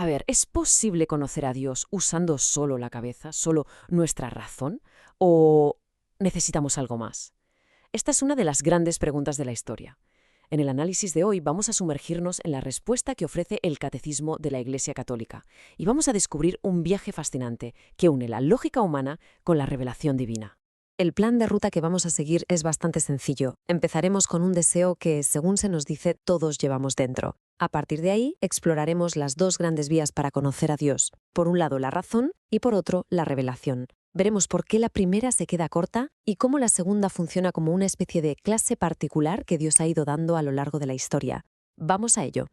A ver, ¿es posible conocer a Dios usando solo la cabeza, solo nuestra razón? ¿O necesitamos algo más? Esta es una de las grandes preguntas de la historia. En el análisis de hoy vamos a sumergirnos en la respuesta que ofrece el Catecismo de la Iglesia Católica y vamos a descubrir un viaje fascinante que une la lógica humana con la revelación divina. El plan de ruta que vamos a seguir es bastante sencillo. Empezaremos con un deseo que, según se nos dice, todos llevamos dentro. A partir de ahí, exploraremos las dos grandes vías para conocer a Dios. Por un lado, la razón y por otro, la revelación. Veremos por qué la primera se queda corta y cómo la segunda funciona como una especie de clase particular que Dios ha ido dando a lo largo de la historia. Vamos a ello.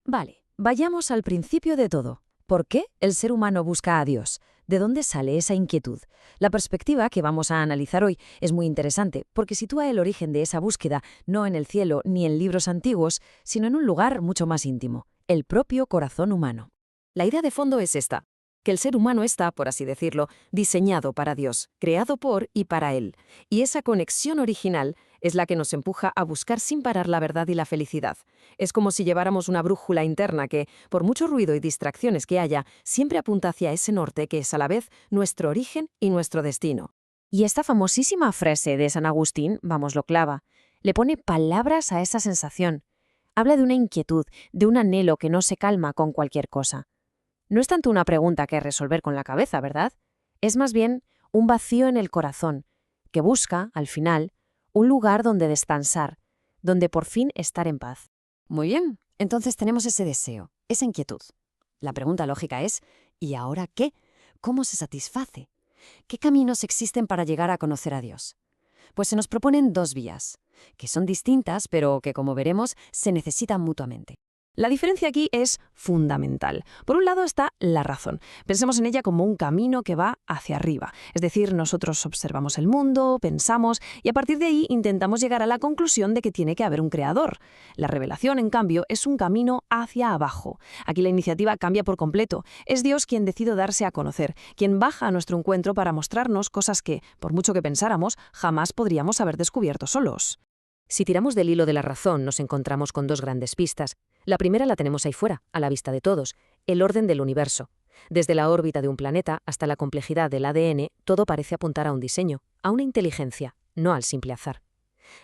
Vale, vayamos al principio de todo. ¿Por qué el ser humano busca a Dios? ¿De dónde sale esa inquietud? La perspectiva que vamos a analizar hoy es muy interesante porque sitúa el origen de esa búsqueda no en el cielo ni en libros antiguos, sino en un lugar mucho más íntimo, el propio corazón humano. La idea de fondo es esta, que el ser humano está, por así decirlo, diseñado para Dios, creado por y para Él. Y esa conexión original es la que nos empuja a buscar sin parar la verdad y la felicidad. Es como si lleváramos una brújula interna que, por mucho ruido y distracciones que haya, siempre apunta hacia ese norte que es a la vez nuestro origen y nuestro destino. Y esta famosísima frase de San Agustín, vamos, lo clava, le pone palabras a esa sensación. Habla de una inquietud, de un anhelo que no se calma con cualquier cosa. No es tanto una pregunta que resolver con la cabeza, ¿verdad? Es más bien un vacío en el corazón, que busca, al final, un lugar donde descansar, donde por fin estar en paz. Muy bien, entonces tenemos ese deseo, esa inquietud. La pregunta lógica es, ¿y ahora qué? ¿Cómo se satisface? ¿Qué caminos existen para llegar a conocer a Dios? Pues se nos proponen dos vías, que son distintas, pero que, como veremos, se necesitan mutuamente. La diferencia aquí es fundamental. Por un lado está la razón. Pensemos en ella como un camino que va hacia arriba. Es decir, nosotros observamos el mundo, pensamos y a partir de ahí intentamos llegar a la conclusión de que tiene que haber un creador. La revelación, en cambio, es un camino hacia abajo. Aquí la iniciativa cambia por completo. Es Dios quien decide darse a conocer, quien baja a nuestro encuentro para mostrarnos cosas que, por mucho que pensáramos, jamás podríamos haber descubierto solos. Si tiramos del hilo de la razón, nos encontramos con dos grandes pistas. La primera la tenemos ahí fuera, a la vista de todos, el orden del universo. Desde la órbita de un planeta hasta la complejidad del ADN, todo parece apuntar a un diseño, a una inteligencia, no al simple azar.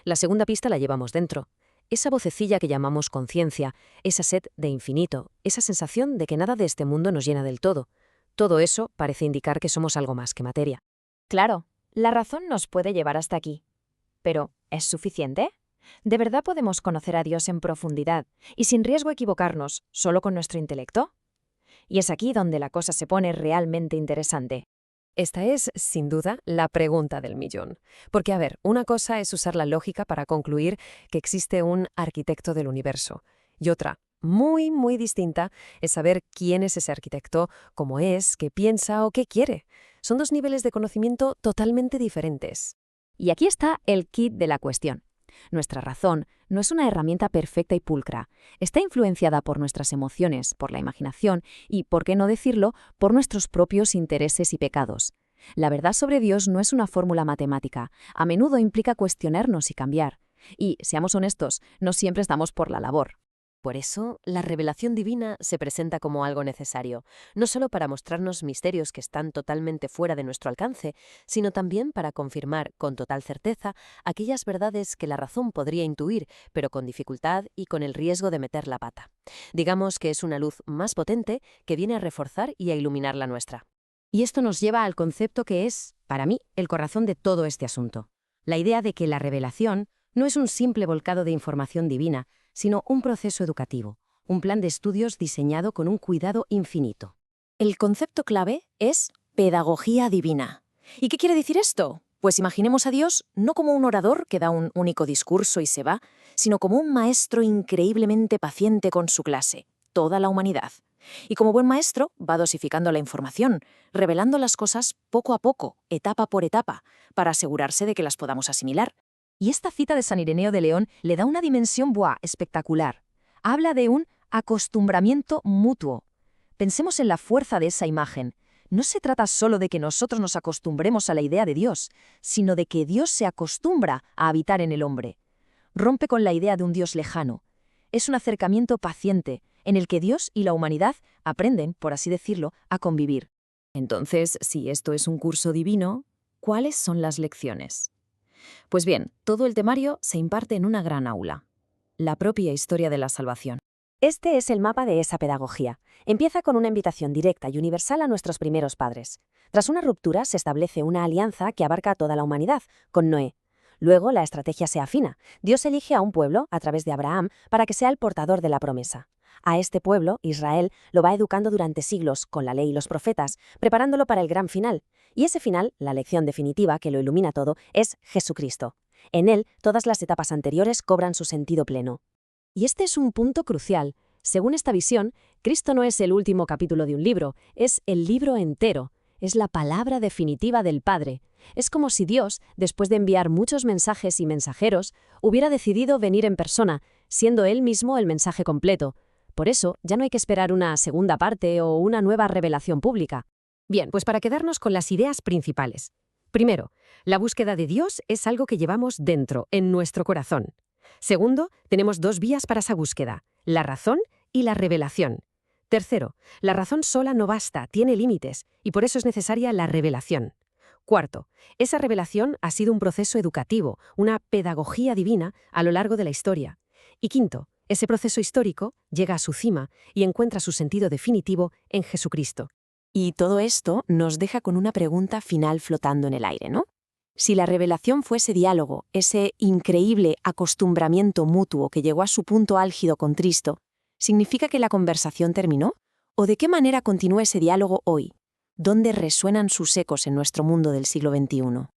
La segunda pista la llevamos dentro. Esa vocecilla que llamamos conciencia, esa sed de infinito, esa sensación de que nada de este mundo nos llena del todo. Todo eso parece indicar que somos algo más que materia. Claro, la razón nos puede llevar hasta aquí. Pero, ¿es suficiente? ¿De verdad podemos conocer a Dios en profundidad y sin riesgo a equivocarnos solo con nuestro intelecto? Y es aquí donde la cosa se pone realmente interesante. Esta es, sin duda, la pregunta del millón. Porque, a ver, una cosa es usar la lógica para concluir que existe un arquitecto del universo. Y otra, muy, muy distinta, es saber quién es ese arquitecto, cómo es, qué piensa o qué quiere. Son dos niveles de conocimiento totalmente diferentes. Y aquí está el kit de la cuestión. Nuestra razón no es una herramienta perfecta y pulcra. Está influenciada por nuestras emociones, por la imaginación y, por qué no decirlo, por nuestros propios intereses y pecados. La verdad sobre Dios no es una fórmula matemática. A menudo implica cuestionarnos y cambiar. Y, seamos honestos, no siempre estamos por la labor. Por eso, la revelación divina se presenta como algo necesario, no solo para mostrarnos misterios que están totalmente fuera de nuestro alcance, sino también para confirmar con total certeza aquellas verdades que la razón podría intuir, pero con dificultad y con el riesgo de meter la pata. Digamos que es una luz más potente que viene a reforzar y a iluminar la nuestra. Y esto nos lleva al concepto que es, para mí, el corazón de todo este asunto. La idea de que la revelación no es un simple volcado de información divina, sino un proceso educativo, un plan de estudios diseñado con un cuidado infinito. El concepto clave es pedagogía divina. ¿Y qué quiere decir esto? Pues imaginemos a Dios no como un orador que da un único discurso y se va, sino como un maestro increíblemente paciente con su clase, toda la humanidad. Y como buen maestro va dosificando la información, revelando las cosas poco a poco, etapa por etapa, para asegurarse de que las podamos asimilar. Y esta cita de San Ireneo de León le da una dimensión espectacular. Habla de un acostumbramiento mutuo. Pensemos en la fuerza de esa imagen. No se trata solo de que nosotros nos acostumbremos a la idea de Dios, sino de que Dios se acostumbra a habitar en el hombre. Rompe con la idea de un Dios lejano. Es un acercamiento paciente, en el que Dios y la humanidad aprenden, por así decirlo, a convivir. Entonces, si esto es un curso divino, ¿cuáles son las lecciones? Pues bien, todo el temario se imparte en una gran aula, la propia historia de la salvación. Este es el mapa de esa pedagogía. Empieza con una invitación directa y universal a nuestros primeros padres. Tras una ruptura se establece una alianza que abarca a toda la humanidad, con Noé. Luego la estrategia se afina. Dios elige a un pueblo, a través de Abraham, para que sea el portador de la promesa. A este pueblo, Israel, lo va educando durante siglos, con la ley y los profetas, preparándolo para el gran final. Y ese final, la lección definitiva que lo ilumina todo, es Jesucristo. En él, todas las etapas anteriores cobran su sentido pleno. Y este es un punto crucial. Según esta visión, Cristo no es el último capítulo de un libro, es el libro entero. Es la palabra definitiva del Padre. Es como si Dios, después de enviar muchos mensajes y mensajeros, hubiera decidido venir en persona, siendo Él mismo el mensaje completo. Por eso, ya no hay que esperar una segunda parte o una nueva revelación pública. Bien, pues para quedarnos con las ideas principales. Primero, la búsqueda de Dios es algo que llevamos dentro, en nuestro corazón. Segundo, tenemos dos vías para esa búsqueda, la razón y la revelación. Tercero, la razón sola no basta, tiene límites, y por eso es necesaria la revelación. Cuarto, esa revelación ha sido un proceso educativo, una pedagogía divina a lo largo de la historia. Y quinto, ese proceso histórico llega a su cima y encuentra su sentido definitivo en Jesucristo. Y todo esto nos deja con una pregunta final flotando en el aire, ¿no? Si la revelación fuese diálogo, ese increíble acostumbramiento mutuo que llegó a su punto álgido con Cristo, ¿significa que la conversación terminó? ¿O de qué manera continúa ese diálogo hoy? ¿Dónde resuenan sus ecos en nuestro mundo del siglo XXI?